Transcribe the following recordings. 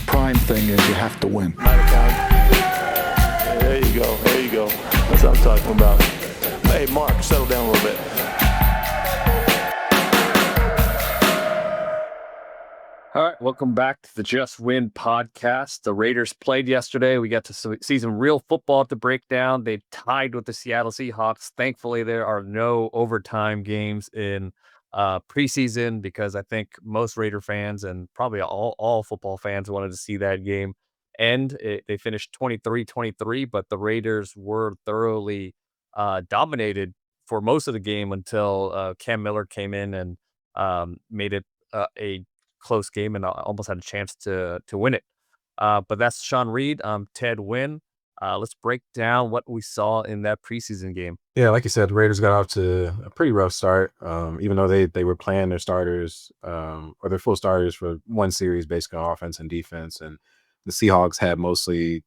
prime thing is you have to win. There you go. There you go. That's what I'm talking about. Hey, Mark, settle down a little bit. All right, welcome back to the Just Win podcast. The Raiders played yesterday. We got to see some real football to break down. They tied with the Seattle Seahawks. Thankfully, there are no overtime games in preseason because I think most Raider fans and probably all football fans wanted to see that game end. They finished 23-23, but the Raiders were thoroughly dominated for most of the game until Cam Miller came in and made it a close game and almost had a chance to win it. But that's Sean Reed. Ted Wynn. Let's break down what we saw in that preseason game. Yeah, like you said, the Raiders got off to a pretty rough start. Even though they were playing their starters or their full starters for one series, basically on offense and defense, and the Seahawks had mostly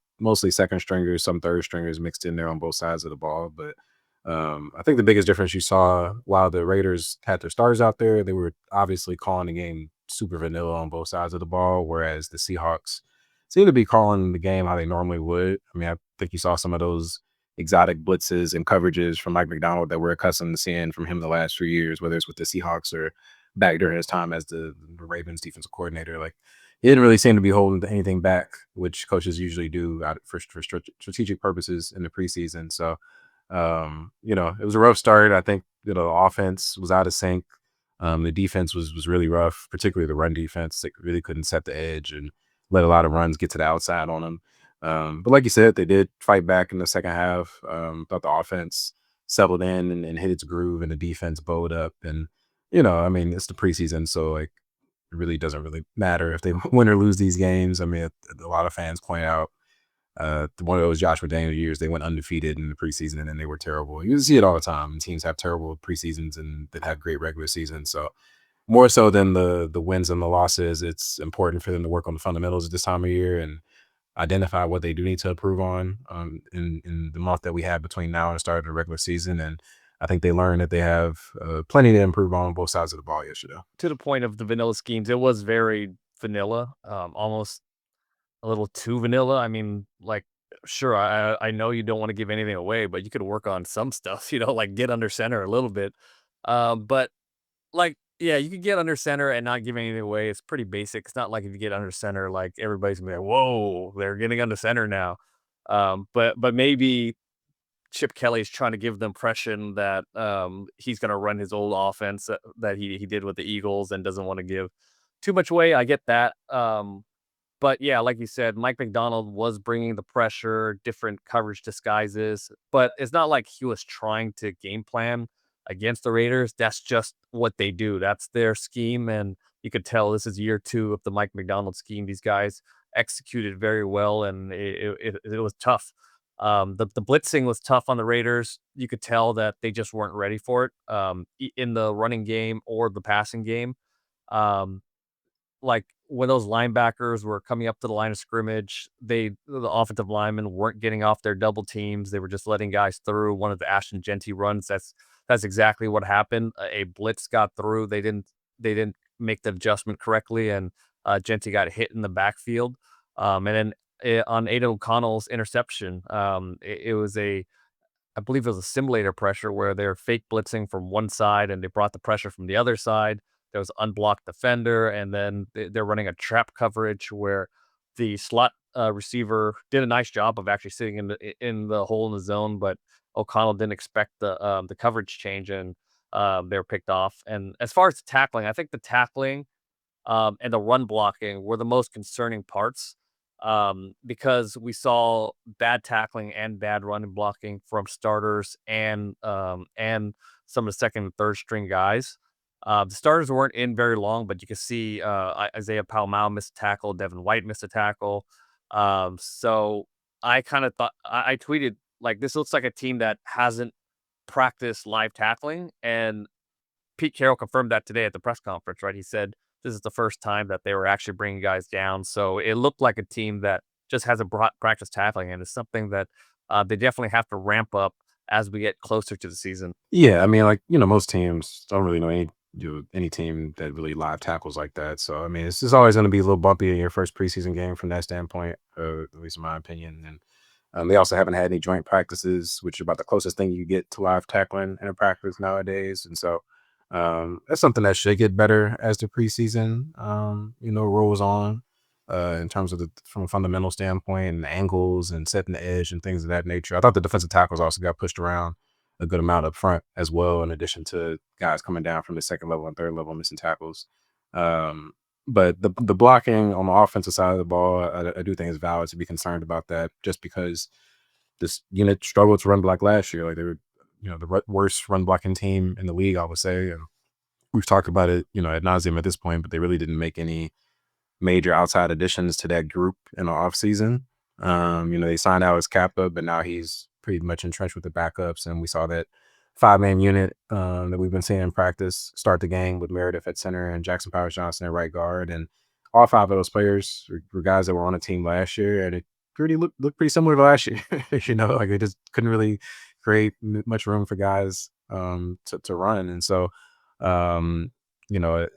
second stringers, some third stringers mixed in there on both sides of the ball. But I think the biggest difference you saw while the Raiders had their starters out there, they were obviously calling the game super vanilla on both sides of the ball, whereas the Seahawks seem to be calling the game how they normally would. I mean, I think you saw some of those exotic blitzes and coverages from Mike McDonald that we're accustomed to seeing from him the last few years, whether it's with the Seahawks or back during his time as the Ravens defensive coordinator. Like, he didn't really seem to be holding anything back, which coaches usually do for strategic purposes in the preseason. So, it was a rough start. I think, the offense was out of sync. The defense was really rough, particularly the run defense. They really couldn't set the edge and let a lot of runs get to the outside on them. But like you said, they did fight back in the second half. Thought the offense settled in and hit its groove, and the defense bowed up. And, I mean, it's the preseason, so like it really doesn't really matter if they win or lose these games. I mean, a lot of fans point out one of those Josh McDaniel years, they went undefeated in the preseason and then they were terrible. You see it all the time. Teams have terrible preseasons and that have great regular seasons. So more so than the wins and the losses, it's important for them to work on the fundamentals at this time of year and identify what they do need to improve on in the month that we have between now and the start of the regular season. And I think they learned that they have plenty to improve on both sides of the ball yesterday. To the point of the vanilla schemes, it was very vanilla, almost a little too vanilla. I mean, like, sure, I know you don't want to give anything away, but you could work on some stuff, like get under center a little bit. But like, yeah, you could get under center and not give anything away. It's pretty basic. It's not like if you get under center, like everybody's gonna be like, whoa, they're getting under center now. But maybe Chip Kelly's trying to give the impression that he's gonna run his old offense that he did with the Eagles and doesn't want to give too much away. I get that. But yeah, like you said, Mike McDonald was bringing the pressure, different coverage disguises, but it's not like he was trying to game plan against the Raiders. That's just what they do. That's their scheme. And you could tell this is year 2 of the Mike McDonald scheme. These guys executed very well, and it was tough. The blitzing was tough on the Raiders. You could tell that they just weren't ready for it in the running game or the passing game. Um, like when those linebackers were coming up to the line of scrimmage, the offensive linemen weren't getting off their double teams. They were just letting guys through. One of the Ashton Genty runs, that's exactly what happened. A blitz got through. They didn't make the adjustment correctly, and Genty got hit in the backfield. And then on Aiden O'Connell's interception, I believe it was a simulator pressure where they're fake blitzing from one side and they brought the pressure from the other side. There was an unblocked defender, and then they're running a trap coverage where the slot receiver did a nice job of actually sitting in the hole in the zone, but O'Connell didn't expect the coverage change, and they were picked off. And as far as the tackling, I think the tackling and the run blocking were the most concerning parts because we saw bad tackling and bad run blocking from starters and some of the second and third string guys. The starters weren't in very long, but you can see Isaiah Palmau missed a tackle, Devin White missed a tackle. So I kind of thought I tweeted like this looks like a team that hasn't practiced live tackling, and Pete Carroll confirmed that today at the press conference. Right, he said this is the first time that they were actually bringing guys down. So it looked like a team that just hasn't practiced tackling, and it's something that they definitely have to ramp up as we get closer to the season. Yeah, I mean, like, most teams don't really know any team that really live tackles like that. So I mean, it's just always going to be a little bumpy in your first preseason game from that standpoint, at least in my opinion. And they also haven't had any joint practices, which is about the closest thing you get to live tackling in a practice nowadays. And so that's something that should get better as the preseason, rolls on. In terms of from a fundamental standpoint and angles and setting the edge and things of that nature. I thought the defensive tackles also got pushed around a good amount up front as well, in addition to guys coming down from the second level and third level missing tackles. But the blocking on the offensive side of the ball, I do think is valid to be concerned about that, just because this unit struggled to run block last year. Like they were, the worst run blocking team in the league, I would say. And we've talked about it, ad nauseum at this point, but they really didn't make any major outside additions to that group in the offseason. They signed Alex Kappa, but now he's pretty much entrenched with the backups. And we saw that 5-man unit that we've been seeing in practice start the game with Meredith at center and Jackson Powers Johnson at right guard. And all 5 of those players were guys that were on the team last year, and it looked pretty similar to last year. Like they just couldn't really create much room for guys to run. And so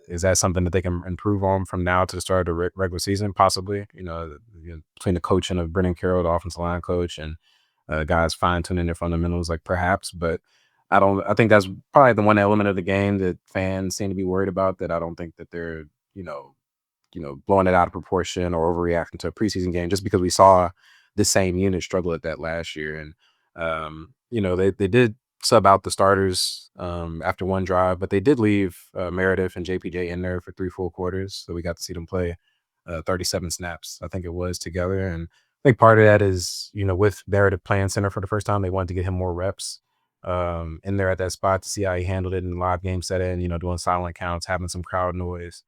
is that something that they can improve on from now to the start of the regular season? Possibly, between the coaching of Brendan Carroll, the offensive line coach, and guys fine tuning their fundamentals, like perhaps. But I think that's probably the one element of the game that fans seem to be worried about, that I don't think that they're, blowing it out of proportion or overreacting to a preseason game, just because we saw the same unit struggle at that last year. And, they did sub out the starters after one drive, but they did leave Meredith and JPJ in there for 3 full quarters. So we got to see them play 37 snaps, I think it was, together. And I think part of that is, with Meredith playing center for the first time, they wanted to get him more reps in there at that spot to see how he handled it in the live game setting, doing silent counts, having some crowd noise,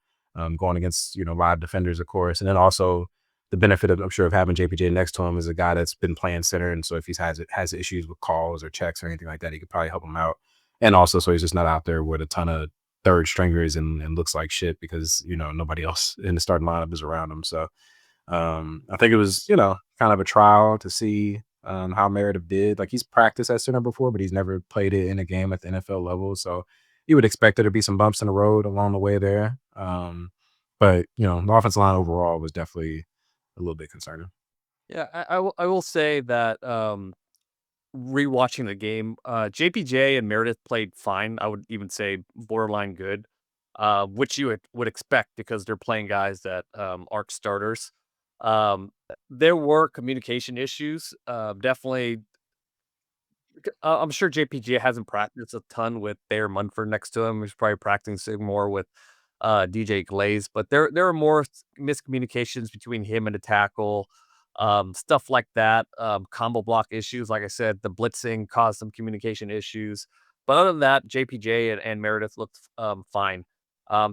going against, live defenders, of course. And then also the benefit of, I'm sure, of having JPJ next to him is a guy that's been playing center. And so if he has issues with calls or checks or anything like that, he could probably help him out. And also, so he's just not out there with a ton of third stringers and looks like shit because, nobody else in the starting lineup is around him. So I think it was, kind of a trial to see how Meredith did. Like, he's practiced at center before, but he's never played it in a game at the NFL level. So you would expect there to be some bumps in the road along the way there. But, the offensive line overall was definitely a little bit concerning. Yeah, I will say that rewatching the game, JPJ and Meredith played fine. I would even say borderline good, which you would expect because they're playing guys that aren't starters. There were communication issues. Definitely, I'm sure JPJ hasn't practiced a ton with Thayer Munford next to him. He's probably practicing more with DJ Glaze, but there are more miscommunications between him and the tackle, stuff like that. Combo block issues, like I said, the blitzing caused some communication issues. But other than that, JPJ and Meredith looked fine.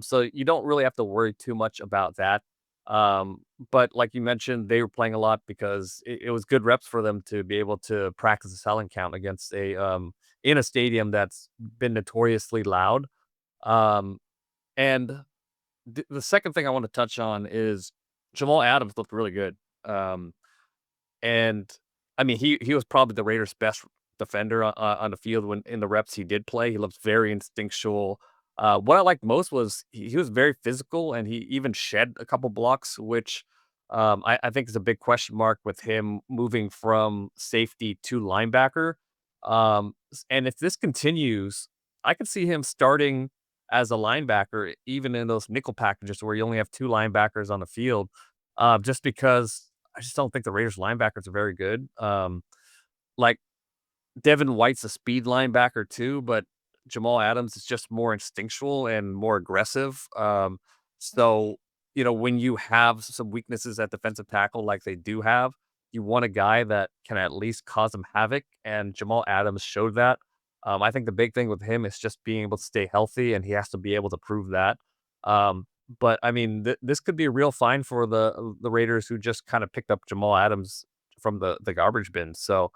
So you don't really have to worry too much about that. But like you mentioned, they were playing a lot because it was good reps for them to be able to practice a selling count against in a stadium that's been notoriously loud. Um, and the second thing I want to touch on is Jamal Adams looked really good. And I mean, he was probably the Raiders' best defender on the field when in the reps he did play. He looked very instinctual. What I liked most was he was very physical, and he even shed a couple blocks, which I think is a big question mark with him moving from safety to linebacker. And if this continues, I could see him starting as a linebacker, even in those nickel packages where you only have 2 linebackers on the field, just because I just don't think the Raiders linebackers are very good. Like Devin White's a speed linebacker too, but Jamal Adams is just more instinctual and more aggressive. So, when you have some weaknesses at defensive tackle like they do have, you want a guy that can at least cause them havoc, and Jamal Adams showed that. I think the big thing with him is just being able to stay healthy, and he has to be able to prove that. But I mean, this could be a real find for the Raiders, who just kind of picked up Jamal Adams from the garbage bin. So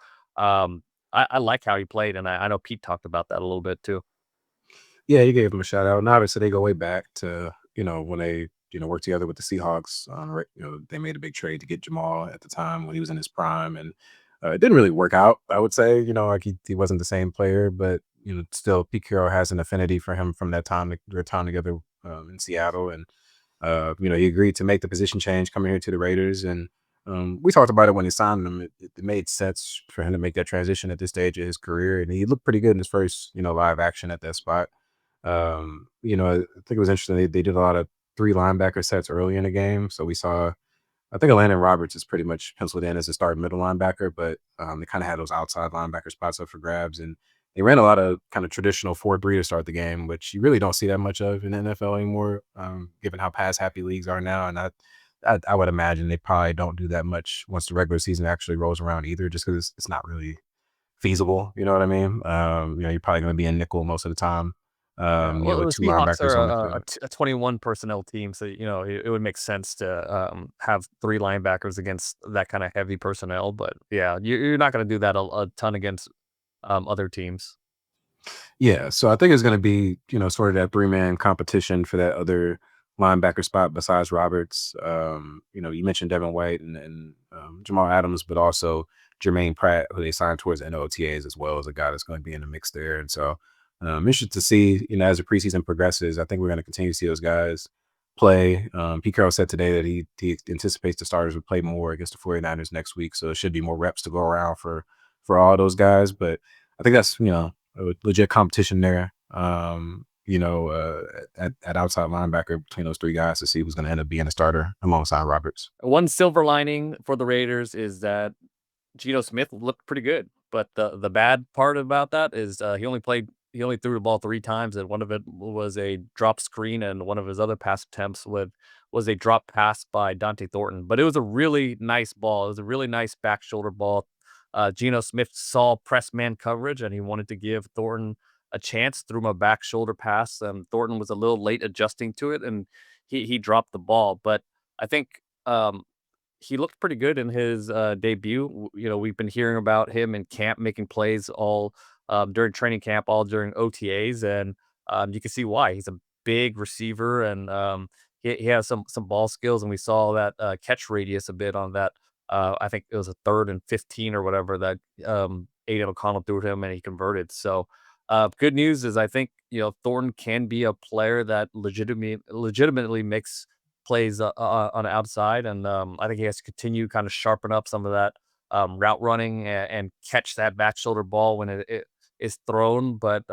I like how he played, and I know Pete talked about that a little bit too. Yeah, you gave him a shout out. And obviously they go way back to, when they, worked together with the Seahawks. They made a big trade to get Jamal at the time when he was in his prime. And it didn't really work out, I would say. Like he wasn't the same player, but still Pete Carroll has an affinity for him from that time, their time together in Seattle. And, he agreed to make the position change coming here to the Raiders. And we talked about it when he signed him. It made sense for him to make that transition at this stage of his career. And he looked pretty good in his first, live action at that spot. I think it was interesting. They did a lot of 3 linebacker sets early in the game. So we saw, I think Landon Roberts is pretty much penciled in as a starting middle linebacker, but they kind of had those outside linebacker spots up for grabs. And they ran a lot of kind of traditional 4-3 to start the game, which you really don't see that much of in the NFL anymore, given how pass happy leagues are now. And I would imagine they probably don't do that much once the regular season actually rolls around either, just because it's not really feasible. You know what I mean? You're probably going to be in nickel most of the time. Yeah, well, With the 2 Seahawks linebackers are on the field. a 21 personnel team, so it would make sense to have 3 linebackers against that kind of heavy personnel. But yeah, you're not going to do that a ton against other teams. Yeah, so I think it's going to be, sort of that 3-man competition for that other linebacker spot besides Roberts. You mentioned Devin White and Jamal Adams, but also Jermaine Pratt, who they signed towards the end of OTAs as well, as a guy that's going to be in the mix there. And so I'm interested to see, as the preseason progresses. I think we're going to continue to see those guys play. Pete Carroll said today that he anticipates the starters would play more against the 49ers next week. So it should be more reps to go around for all those guys. But I think that's, a legit competition there. At outside linebacker between those 3 guys to see who's going to end up being a starter alongside Roberts. One silver lining for the Raiders is that Geno Smith looked pretty good, but the bad part about that is he only threw the ball 3 times, and one of it was a drop screen, and one of his other pass attempts was a drop pass by Dante Thornton. But it was a really nice ball. It was a really nice back shoulder ball. Geno Smith saw press man coverage, and he wanted to give Thornton a chance, threw him a back shoulder pass. Thornton was a little late adjusting to it, and he dropped the ball. But I think he looked pretty good in his debut. We've been hearing about him in camp making plays all during training camp, all during OTAs, and you can see why. He's a big receiver, and he has some ball skills, and we saw that catch radius a bit on that. I think it was a 3rd and 15 or whatever that Aiden O'Connell threw to him, and he converted. So good news is I think Thornton can be a player that legitimately makes plays on the outside, and I think he has to continue kind of sharpen up some of that route running and catch that back shoulder ball when it is thrown. But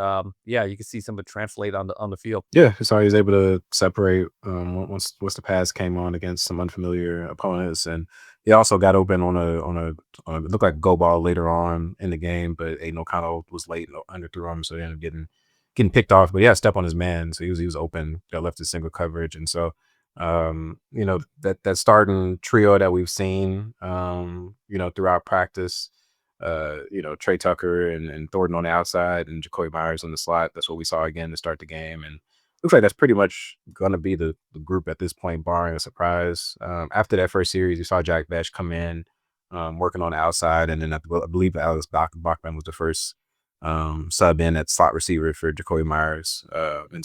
yeah, you can see some of it translate on the field. Yeah, so he was able to separate once the pass came on against some unfamiliar opponents, and he also got open on a it looked like a go ball later on in the game, but Aiden O'Connell was late and underthrew him, so he ended up getting picked off. But yeah, step on his man, so he was open. That left his single coverage, and so that starting trio that we've seen throughout practice. Trey Tucker and Thornton on the outside and Jacoby Myers on the slot. That's what we saw again to start the game. And looks like that's pretty much going to be the group at this point, barring a surprise. After that first series, you saw Jack Besh come in, working on the outside. And then I believe Alex Bachman was the first sub in at slot receiver for Jacoby Myers. Thornton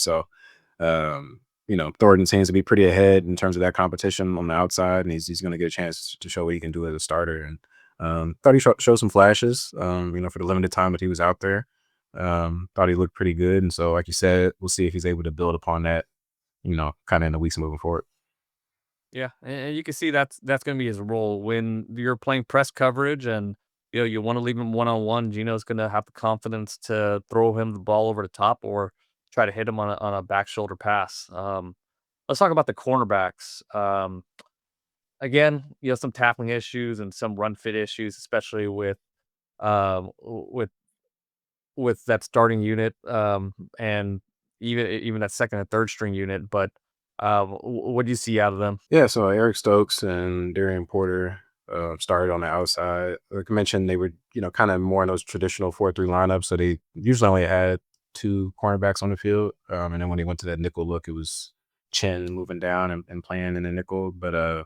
seems to be pretty ahead in terms of that competition on the outside, and he's going to get a chance to show what he can do as a starter. And thought he showed some flashes, for the limited time that he was out there. Thought he looked pretty good. And so, like you said, we'll see if he's able to build upon that, kind of in the weeks moving forward. Yeah, and you can see that's going to be his role when you're playing press coverage, and you want to leave him one-on-one. Gino's going to have the confidence to throw him the ball over the top or try to hit him on a back shoulder pass. Let's talk about the cornerbacks. Again, some tackling issues and some run fit issues, especially um, with that starting unit, and even that second and third string unit. But what do you see out of them? Yeah, so Eric Stokes and Darian Porter started on the outside. Like I mentioned, they were, kind of more in those traditional 4-3 lineups. So they usually only had 2 cornerbacks on the field. And then when they went to that nickel look, it was Chin moving down and playing in the nickel. But I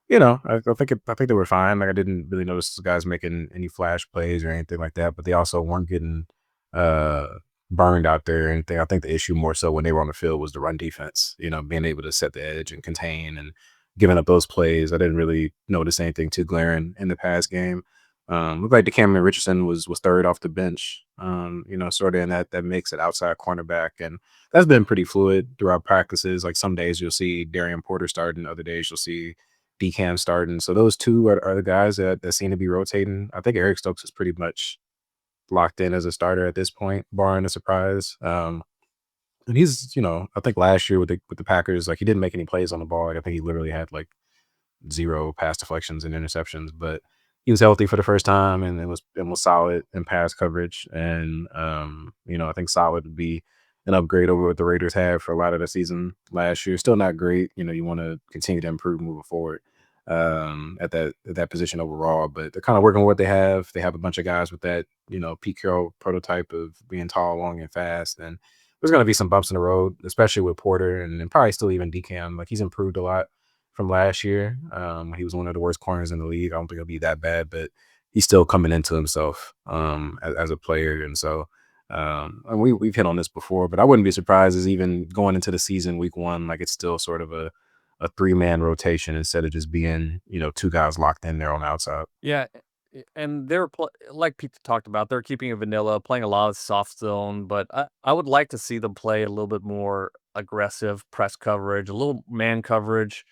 think they were fine. Like I didn't really notice the guys making any flash plays or anything like that. But they also weren't getting uh burned out there or anything. I think the issue more so when they were on the field was the run defense. Being able to set the edge and contain and giving up those plays. I didn't really notice anything too glaring in the pass game. Looked like Cameron Richardson was third off the bench. Sort of in that mix at outside cornerback, and that's been pretty fluid throughout practices. Like some days you'll see Darian Porter starting, other days you'll see DCAM starting. So those two are the guys that seem to be rotating. I think Eric Stokes is pretty much locked in as a starter at this point, barring a surprise. And he's, I think last year with the Packers, like he didn't make any plays on the ball. Like, I think he literally had like 0 pass deflections and interceptions, but he was healthy for the first time and it was solid in pass coverage. And I think solid would be an upgrade over what the Raiders had for a lot of the season last year. Still not great. You want to continue to improve moving forward at that position overall, but they're kind of working with what they have. They have a bunch of guys with that, Pete Carroll prototype of being tall, long, and fast. And there's going to be some bumps in the road, especially with Porter and probably still even DCAM. Like he's improved a lot from last year. He was one of the worst corners in the league. I don't think he'll be that bad, but he's still coming into himself as a player. And so and we've hit on this before, but I wouldn't be surprised as even going into the season week 1, like it's still sort of a 3-man rotation instead of just being, 2 guys locked in there on the outside. Yeah, and they're like Pete talked about, they're keeping it vanilla, playing a lot of soft zone, but I would like to see them play a little bit more aggressive press coverage, a little man coverage,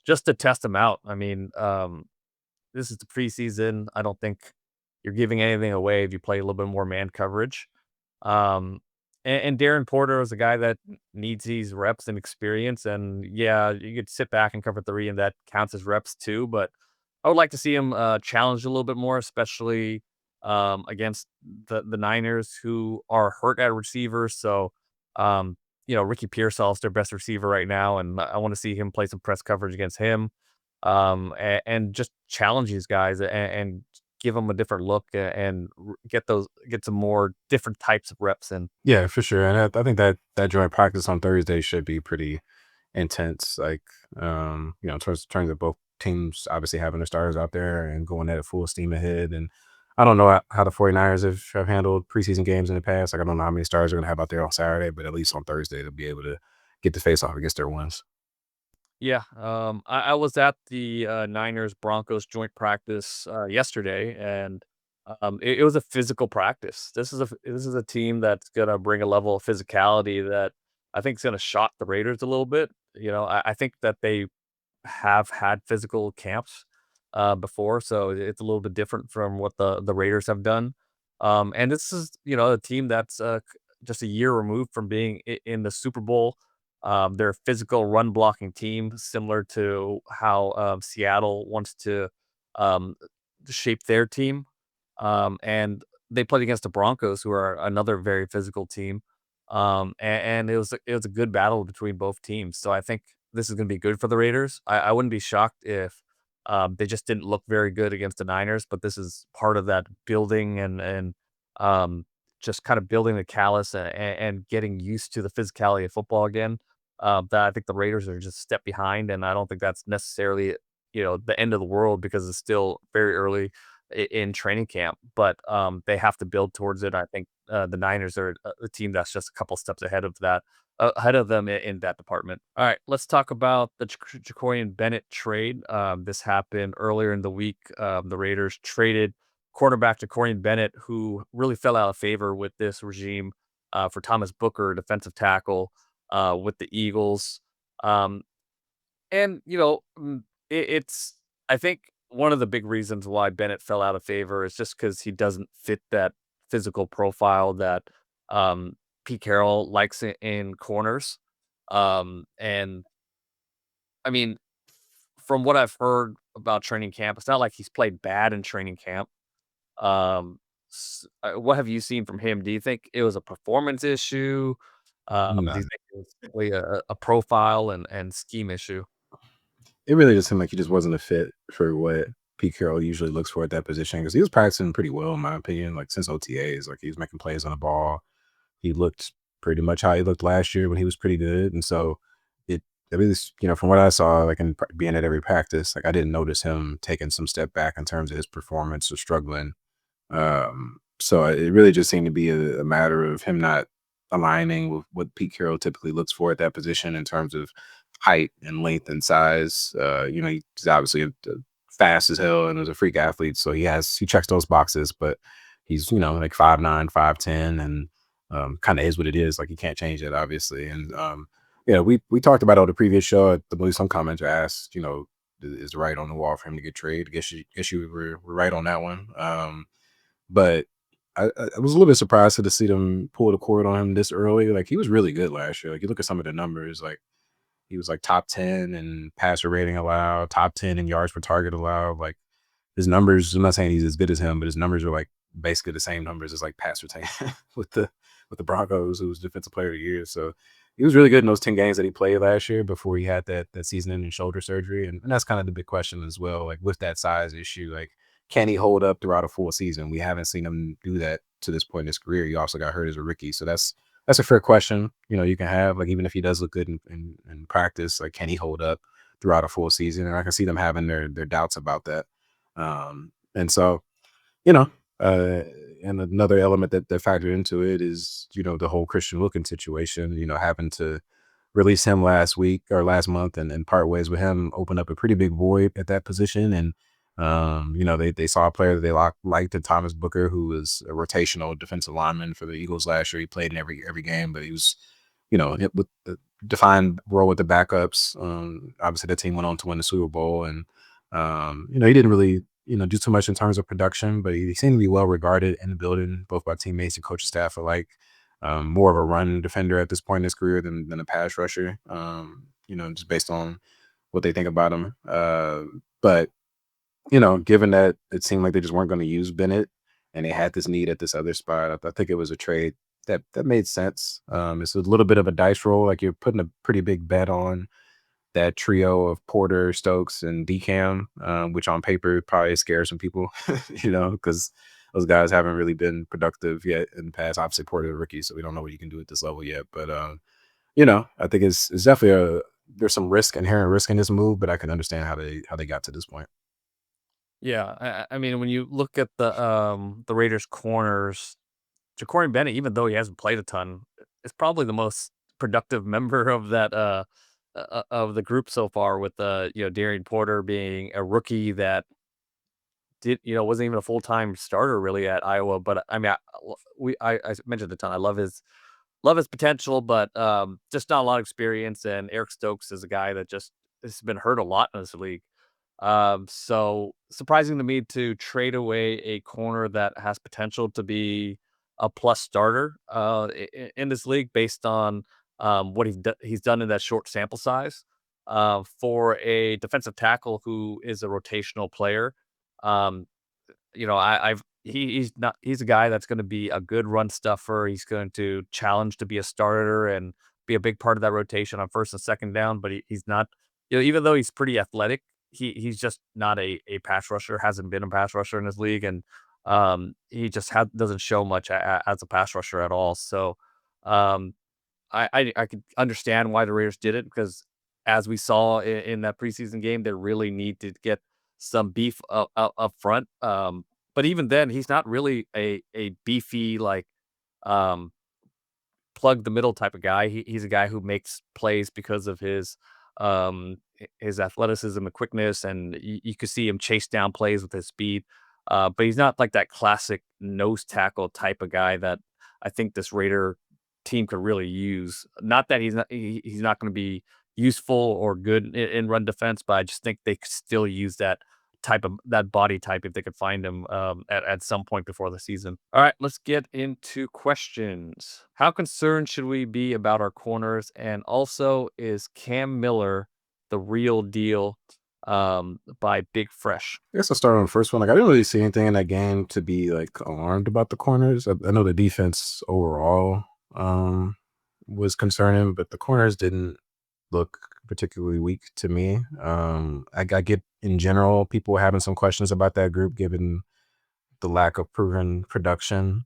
just to test them out. I mean, this is the preseason. I don't think you're giving anything away if you play a little bit more man coverage. Um, and Darren Porter is a guy that needs these reps and experience. And yeah, you could sit back and cover 3, and that counts as reps too. But I would like to see him challenged a little bit more, especially against the Niners, who are hurt at receivers. So, Ricky Pearsall's their best receiver right now, and I want to see him play some press coverage against him, and just challenge these guys and give them a different look and get some more different types of reps in. Yeah, for sure. And I think that joint practice on Thursday should be pretty intense. Like, in terms of both teams obviously having their starters out there and going at it full steam ahead. And I don't know how the 49ers have handled preseason games in the past. Like, I don't know how many stars they're going to have out there on Saturday, but at least on Thursday, they'll be able to get the face off against their ones. Yeah, I was at the Niners Broncos joint practice yesterday, and it was a physical practice. This is a team that's gonna bring a level of physicality that I think is gonna shock the Raiders a little bit. I think that they have had physical camps before, so it's a little bit different from what the Raiders have done. And this is a team that's just a year removed from being in the Super Bowl. They're a physical run blocking team, similar to how Seattle wants um, to shape their team. And they played against the Broncos, who are another very physical team. And it was a good battle between both teams. So I think this is going to be good for the Raiders. I wouldn't be shocked if they just didn't look very good against the Niners, but this is part of that building and um, just kind of building the callus and getting used to the physicality of football again. That I think the Raiders are just a step behind, and I don't think that's necessarily the end of the world because it's still very early in training camp. But they have to build towards it. I think the Niners are a team that's just a couple steps ahead of that, ahead of them in that department. All right, let's talk about the Jakorian Bennett trade. This happened earlier in the week. The Raiders traded cornerback Jakorian Bennett, who really fell out of favor with this regime, for Thomas Booker, defensive tackle, with the Eagles. Um, and it's I think one of the big reasons why Bennett fell out of favor is just because he doesn't fit that physical profile that Pete Carroll likes in corners. And I mean, from what I've heard about training camp, it's not like he's played bad in training camp. Um, what have you seen from him? Do you think it was a performance issue? Do you think it was simply a profile and scheme issue? It really just seemed like he just wasn't a fit for what Pete Carroll usually looks for at that position because he was practicing pretty well, in my opinion, like since OTAs. Like he was making plays on the ball. He looked pretty much how he looked last year when he was pretty good. And so it, at least, from what I saw, like being at every practice, like I didn't notice him taking some step back in terms of his performance or struggling. So it really just seemed to be a matter of him not aligning with what Pete Carroll typically looks for at that position in terms of height and length and size. He's obviously a fast as hell and is a freak athlete. So he checks those boxes, but he's, like 5'9", 5'10", and kind of is what it is. Like, you can't change that, obviously. And we talked about it on the previous show. I believe some commenter asked, is the right on the wall for him to get traded? I guess you were right on that one. But I was a little bit surprised to see them pull the cord on him this early. Like, he was really good last year. Like, you look at some of the numbers, like he was like top 10 in passer rating allowed, top 10 in yards per target allowed. Like, his numbers, I'm not saying he's as good as him, but his numbers are like basically the same numbers as like passer tank with the Broncos, who was defensive player of the year. So he was really good in those 10 games that he played last year before he had that season-ending shoulder surgery. And that's kind of the big question as well. Like, with that size issue, like, can he hold up throughout a full season? We haven't seen him do that to this point in his career. He also got hurt as a rookie. So that's a fair question, you can have. Like, even if he does look good in practice, like, can he hold up throughout a full season? And I can see them having their doubts about that. And so, you know, and another element that factored into it is, the whole Christian Wilkins situation, having to release him last month and part ways with him opened up a pretty big void at that position. And, they saw a player that they liked in Thomas Booker, who was a rotational defensive lineman for the Eagles last year. He played in every game, but he was, hit with the defined role with the backups. Obviously that team went on to win the Super Bowl, and, he didn't really, do too much in terms of production, but he seemed to be well regarded in the building, both by teammates and coaching staff alike. More of a run defender at this point in his career than a pass rusher, just based on what they think about him. But, given that it seemed like they just weren't going to use Bennett and they had this need at this other spot, I think it was a trade that made sense. It's a little bit of a dice roll. Like, you're putting a pretty big bet on that trio of Porter, Stokes, and DCAM, which on paper probably scares some people, because those guys haven't really been productive yet in the past. Obviously, Porter is a rookie, so we don't know what you can do at this level yet. But, I think it's definitely there's some inherent risk in this move, but I can understand how they got to this point. Yeah, I mean, when you look at the Raiders corners, Jakorian Bennett, even though he hasn't played a ton, is probably the most productive member of that of the group so far. With Darian Porter being a rookie that wasn't even a full time starter really at Iowa. But I mean, I mentioned a ton. I love his potential, but just not a lot of experience. And Eric Stokes is a guy that just has been hurt a lot in this league. So surprising to me to trade away a corner that has potential to be a plus starter in this league based on what he's done in that short sample size for a defensive tackle who is a rotational player. Um, he's a guy that's going to be a good run stuffer. He's going to challenge to be a starter and be a big part of that rotation on first and second down, but he's not, even though he's pretty athletic, he's just not a pass rusher, hasn't been a pass rusher in this league. And he just doesn't show much as a pass rusher at all. So um, I could understand why the Raiders did it, because as we saw in that preseason game, they really need to get some beef up front. But even then, he's not really a beefy, like, um, plug the middle type of guy. He's a guy who makes plays because of his athleticism and quickness, and you could see him chase down plays with his speed. But he's not like that classic nose tackle type of guy that I think this Raider team could really use. Not that he's not going to be useful or good in run defense, but I just think they could still use that body type if they could find him at some point before the season. All right, let's get into questions. How concerned should we be about our corners? And also, is Cam Miller the real deal by Big Fresh? I guess I'll start on the first one. Like, I didn't really see anything in that game to be like alarmed about the corners. I know the defense overall was concerning, but the corners didn't look particularly weak to me. I get in general people having some questions about that group given the lack of proven production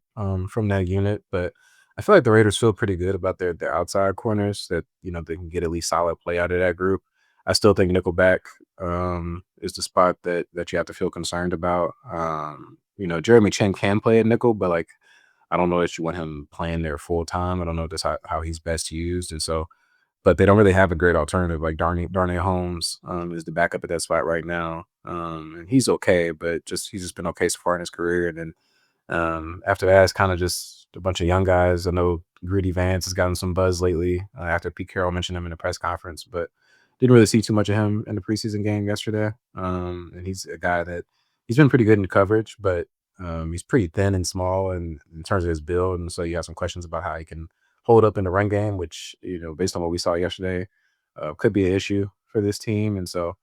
from that unit, but I feel like the Raiders feel pretty good about their outside corners, that they can get at least solid play out of that group. I still think nickelback is the spot that you have to feel concerned about. Jeremy Chin can play at nickel, but like, I don't know if you want him playing there full time. I don't know if that's how he's best used. And so, but they don't really have a great alternative. Like Darnay Holmes is the backup at that spot right now. And he's okay, but he's just been okay so far in his career. And then after that, it's kind of just a bunch of young guys. I know Greedy Vance has gotten some buzz lately after Pete Carroll mentioned him in the press conference, but didn't really see too much of him in the preseason game yesterday. And he's a guy that he's been pretty good in coverage, but he's pretty thin and small in terms of his build. And so you have some questions about how he can hold up in the run game, which, based on what we saw yesterday, could be an issue for this team. And so,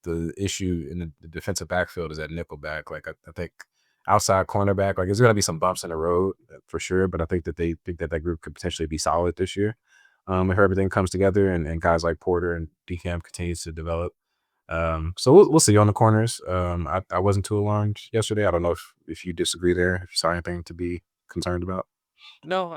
the issue in the defensive backfield is at nickelback. Like I think outside cornerback, like there's going to be some bumps in the road for sure, but I think that they think that group could potentially be solid this year. If everything comes together and guys like Porter and DCAM continues to develop. So we'll see on the corners. I wasn't too alarmed yesterday. I don't know if you disagree there, if you saw anything to be concerned about. No,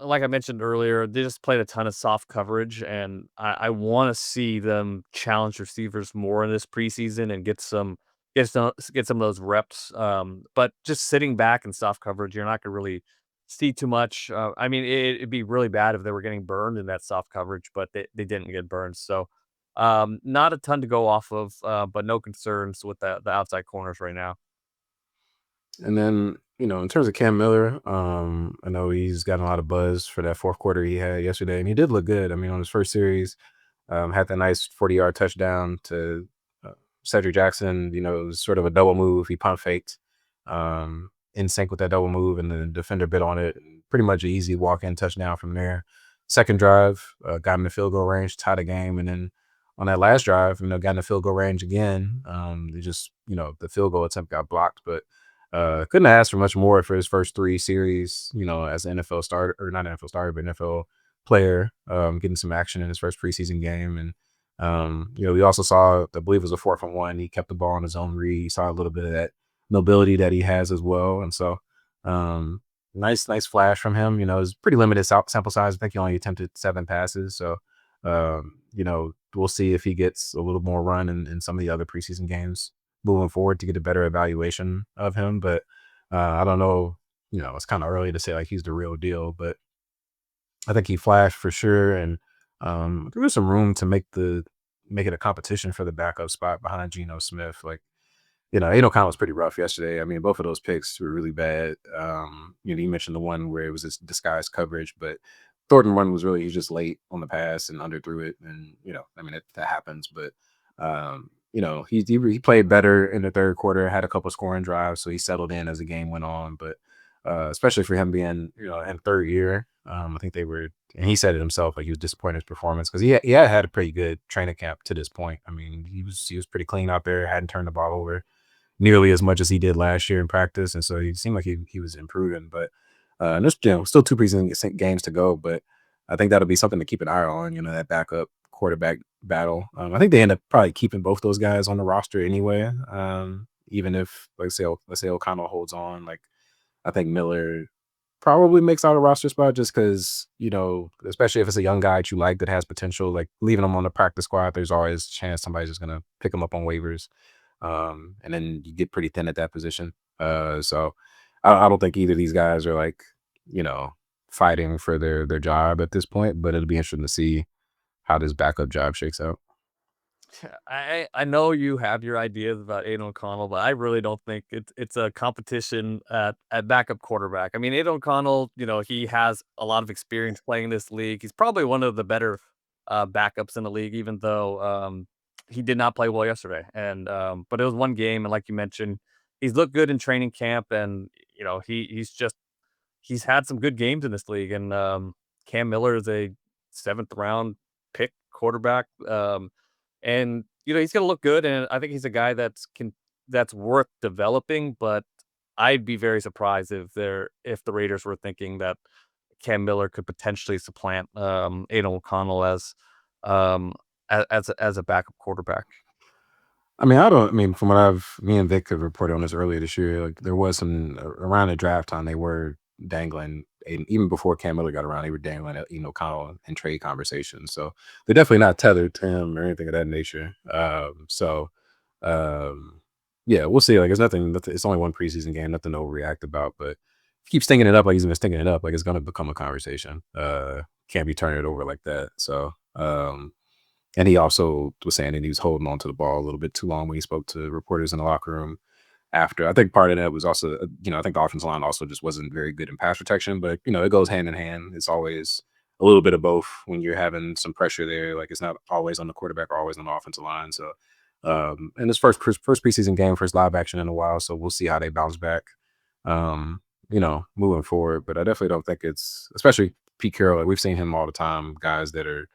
like I mentioned earlier, they just played a ton of soft coverage, and I want to see them challenge receivers more in this preseason and get some of those reps. But just sitting back in soft coverage, you're not gonna really see too much. It'd be really bad if they were getting burned in that soft coverage, but they didn't get burned. So, not a ton to go off of, but no concerns with the outside corners right now. And then, in terms of Cam Miller, I know he's gotten a lot of buzz for that fourth quarter he had yesterday, and he did look good. I mean, on his first series, had that nice 40-yard touchdown to Cedric Jackson. It was sort of a double move. He pump faked in sync with that double move, and the defender bit on it. Pretty much an easy walk-in touchdown from there. Second drive, got him to field goal range, tied the game, and then on that last drive, got in the field goal range again. They just, the field goal attempt got blocked, but couldn't ask for much more for his first three series, as an NFL starter, or not NFL starter, but NFL player, getting some action in his first preseason game. And, we also saw, I believe it was a 4th-and-1. He kept the ball on his own read. You saw a little bit of that mobility that he has as well. And so, nice flash from him. It was pretty limited sample size. I think he only attempted 7 passes. So, we'll see if he gets a little more run in some of the other preseason games moving forward to get a better evaluation of him. But I don't know, it's kind of early to say like he's the real deal, but I think he flashed for sure. And there was some room to make it a competition for the backup spot behind Geno Smith. Like, Aiden O'Connell was pretty rough yesterday. I mean, both of those picks were really bad. You mentioned the one where it was this disguised coverage, but Thornton one was really, he was just late on the pass and underthrew it. And, that happens. But, he played better in the third quarter, had a couple scoring drives, so he settled in as the game went on. But especially for him being, in third year, I think they were, and he said it himself, like he was disappointed in his performance because he had a pretty good training camp to this point. I mean, he was pretty clean out there, hadn't turned the ball over nearly as much as he did last year in practice, and so he seemed like he was improving. But and there's still 2 preseason games to go, but I think that'll be something to keep an eye on. That backup quarterback battle. I think they end up probably keeping both those guys on the roster anyway. Even if, let's say O'Connell holds on, like I think Miller probably makes out a roster spot just because, especially if it's a young guy that you like that has potential, like leaving him on the practice squad, there's always a chance somebody's just going to pick him up on waivers. And then you get pretty thin at that position. So I don't think either of these guys are like, fighting for their job at this point, but it'll be interesting to see how this backup job shakes out. I know you have your ideas about Aiden O'Connell, but I really don't think it's a competition at backup quarterback. I mean, Aiden O'Connell, he has a lot of experience playing in this league. He's probably one of the better backups in the league, even though he did not play well yesterday. And but it was one game, and like you mentioned, he's looked good in training camp, and he's had some good games in this league. And Cam Miller is a 7th-round pick quarterback. And he's gonna look good, and I think he's a guy that's worth developing. But I'd be very surprised if the Raiders were thinking that Cam Miller could potentially supplant Aiden O'Connell um as a backup quarterback. I mean, from what me and Vic have reported on this earlier this year, like there was some around the draft time, they were dangling, even before Cam Miller got around, they were dangling at O'Connell in trade conversations. So they're definitely not tethered to him or anything of that nature. Yeah, we'll see. Like, it's only one preseason game, nothing to overreact about. But if he keeps thinking it up like he's been thinking it up, like it's going to become a conversation. Can't be turning it over like that. So, And he also was saying that he was holding on to the ball a little bit too long when he spoke to reporters in the locker room after. I think part of that was also, I think the offensive line also just wasn't very good in pass protection, but, it goes hand in hand. It's always a little bit of both when you're having some pressure there. Like, it's not always on the quarterback or always on the offensive line. So, and this first preseason game, first live action in a while. So we'll see how they bounce back, moving forward. But I definitely don't think it's, especially Pete Carroll, like we've seen him all the time, guys that are,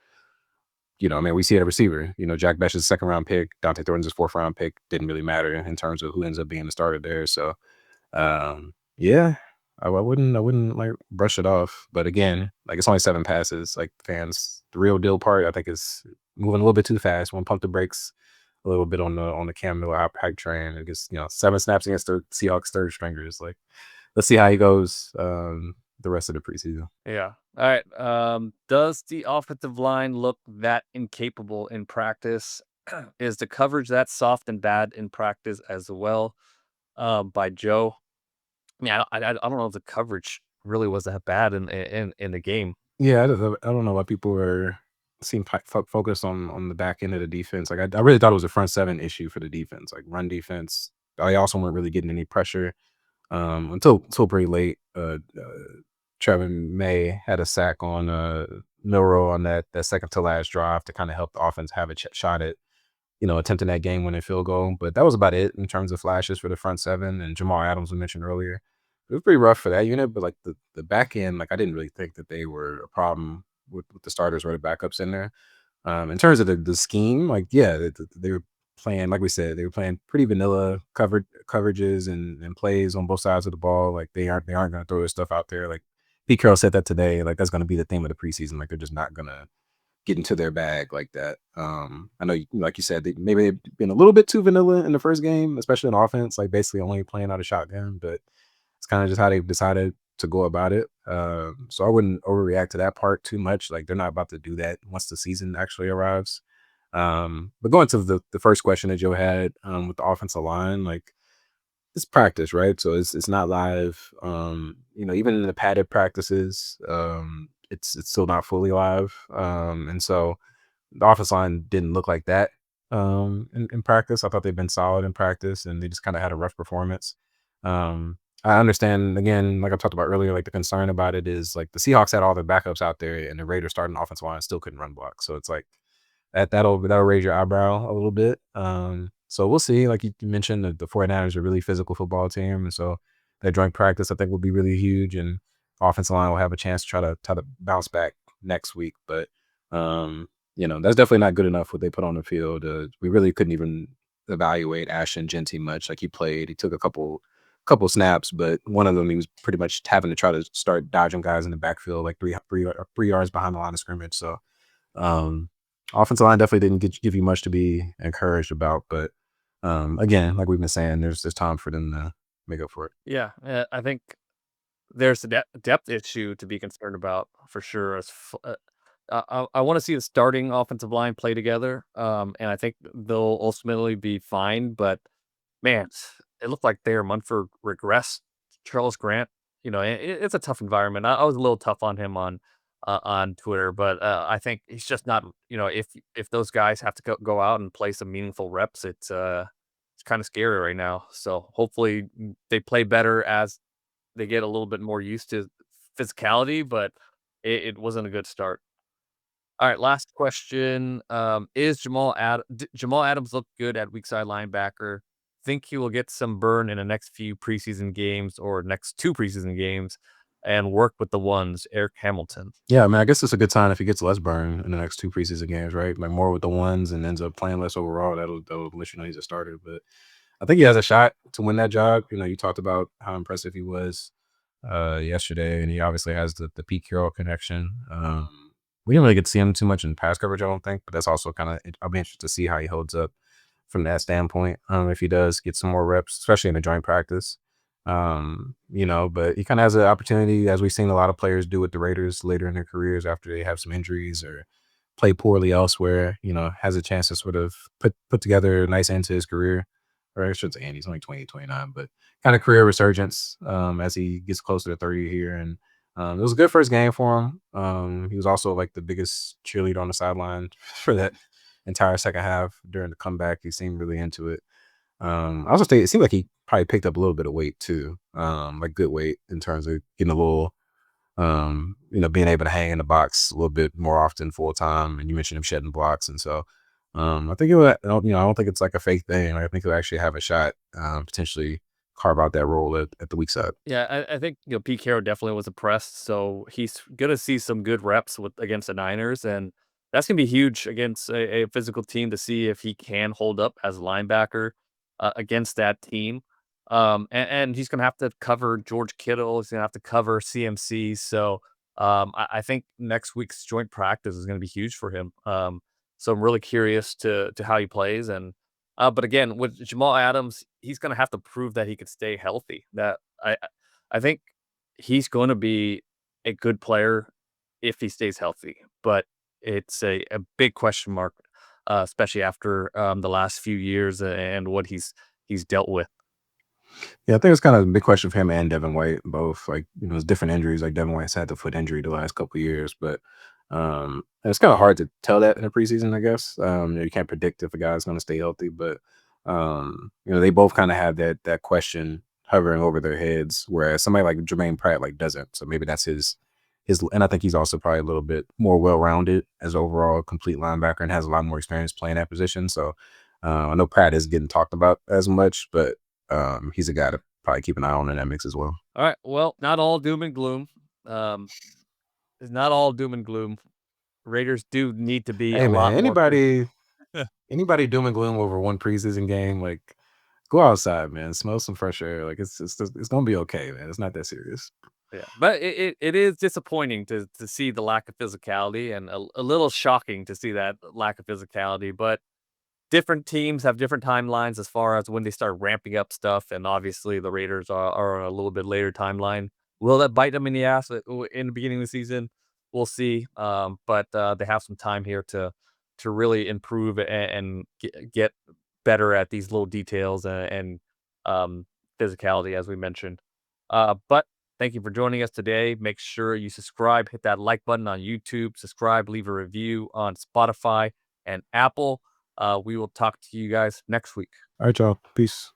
we see it at receiver. Jack Besh's second round pick, Dante Thornton's fourth round pick didn't really matter in terms of who ends up being the starter there. So, yeah, I wouldn't like brush it off. But again, like it's only 7 passes. Like fans, the real deal part I think is moving a little bit too fast. Want to pump the brakes a little bit on the Cam Miller hype train. It gets 7 snaps against the Seahawks third stringers. Like, let's see how he goes the rest of the preseason. Yeah. All right. Does the offensive line look that incapable in practice? Is the coverage that soft and bad in practice as well? By Joe. I mean, I don't know if the coverage really was that bad in the game. Yeah, I don't know why people were seem focused on the back end of the defense. Like I really thought it was a front seven issue for the defense, like run defense. I also weren't really getting any pressure until pretty late. Trevor May had a sack on Milroe on that second to last drive to kind of help the offense have a shot at attempting that game-winning field goal. But that was about it in terms of flashes for the front seven. And Jamal Adams we mentioned earlier. It was pretty rough for that unit, but like the back end, like I didn't really think that they were a problem with the starters or the backups in there. In terms of the scheme, like they were playing, like we said, they were playing pretty vanilla coverages and plays on both sides of the ball. Like they aren't going to throw their stuff out there. Like Pete Carroll said that today. Like that's going to be the theme of the preseason. Like they're just not going to get into their bag like that. I know, like you said, maybe they've been a little bit too vanilla in the first game, especially in offense, like basically only playing out a shotgun, but it's kind of just how they've decided to go about it. So I wouldn't overreact to that part too much. Like they're not about to do that once the season actually arrives. But going to the first question that Joe had with the offensive line, like it's practice, right? So it's not live. Even in the padded practices, it's still not fully live. And so the offensive line didn't look like that in practice. I thought they'd been solid in practice, and they just kind of had a rough performance. I understand, again, like I talked about earlier, like the concern about it is like the Seahawks had all their backups out there, and the Raiders starting offensive line still couldn't run block. So it's like that'll raise your eyebrow a little bit. So we'll see. Like you mentioned, the 49ers are a really physical football team, and so their joint practice I think will be really huge, and offensive line will have a chance to try to bounce back next week. But that's definitely not good enough what they put on the field. We really couldn't even evaluate Ashton Genty much. Like he took a couple snaps, but one of them he was pretty much having to try to start dodging guys in the backfield, like three yards behind the line of scrimmage. So offensive line definitely didn't give you much to be encouraged about. But again, like we've been saying, there's time for them to make up for it. Yeah, I think there's a depth issue to be concerned about for sure. I want to see the starting offensive line play together, and I think they'll ultimately be fine. But man, it looked like Thayer Munford regressed. Charles Grant, it's a tough environment. I was a little tough on him on Twitter, but I think he's just not. If those guys have to go out and play some meaningful reps, it's kind of scary right now. So hopefully they play better as they get a little bit more used to physicality, but it wasn't a good start. All right, last question. Is Jamal Adams look good at weak side linebacker? Think he will get some burn in the next few preseason games or next 2 preseason games and work with the ones, Eric Hamilton. Yeah, I mean, I guess it's a good sign if he gets less burn in the next 2 preseason games, right? Like more with the ones and ends up playing less overall. That'll let you know he's a starter. But I think he has a shot to win that job. You talked about how impressive he was yesterday, and he obviously has the Pete Carroll connection. We didn't really get to see him too much in pass coverage, I don't think, but that's also kind of, I'll be interested to see how he holds up from that standpoint. If he does get some more reps, especially in a joint practice. But he kind of has an opportunity, as we've seen a lot of players do with the Raiders later in their careers after they have some injuries or play poorly elsewhere, has a chance to sort of put together a nice end to his career. Or I should say, and he's only 20, 29, but kind of career resurgence as he gets closer to 30 here. And it was a good first game for him. He was also like the biggest cheerleader on the sideline for that entire second half during the comeback. He seemed really into it. I also think it seemed like he probably picked up a little bit of weight too, like good weight in terms of getting a little, being able to hang in the box a little bit more often full time. And you mentioned him shedding blocks, and so I think I don't think it's like a fake thing. Like, I think he'll actually have a shot, potentially carve out that role at the weak side. Yeah, I think Pete Carroll definitely was impressed, so he's gonna see some good reps against the Niners, and that's gonna be huge against a physical team to see if he can hold up as a linebacker against that team. And he's gonna have to cover George Kittle. He's gonna have to cover CMC. So I think next week's joint practice is gonna be huge for him. So I'm really curious to how he plays. And but again, with Jamal Adams, he's going to have to prove that he could stay healthy. That I think he's going to be a good player if he stays healthy, but it's a big question mark, especially after the last few years and what he's dealt with. Yeah, I think it's kind of a big question for him and Devin White both. Like, it's different injuries. Like Devin White's had the foot injury the last couple of years, but it's kind of hard to tell that in the preseason, I guess. You can't predict if a guy's going to stay healthy, but they both kind of have that question hovering over their heads, whereas somebody like Jermaine Pratt like doesn't. So maybe that's his, and I think he's also probably a little bit more well-rounded as overall complete linebacker and has a lot more experience playing that position. So I know Pratt isn't getting talked about as much, but he's a guy to probably keep an eye on in that mix as well. All right. Well, not all doom and gloom. It's not all doom and gloom. Raiders do need to be Hey a man, lot more. anybody doom and gloom over one preseason game, like go outside, man, smell some fresh air. Like it's gonna be okay, man. It's not that serious. Yeah, but it is disappointing to see the lack of physicality and a little shocking to see that lack of physicality. But different teams have different timelines as far as when they start ramping up stuff, and obviously the Raiders are on a little bit later timeline. Will that bite them in the ass in the beginning of the season? We'll see. But they have some time here to really improve and get better at these little details and physicality, as we mentioned. But thank you for joining us today. Make sure you subscribe, hit that like button on YouTube, subscribe, leave a review on Spotify and Apple. We will talk to you guys next week. All right, y'all. Peace.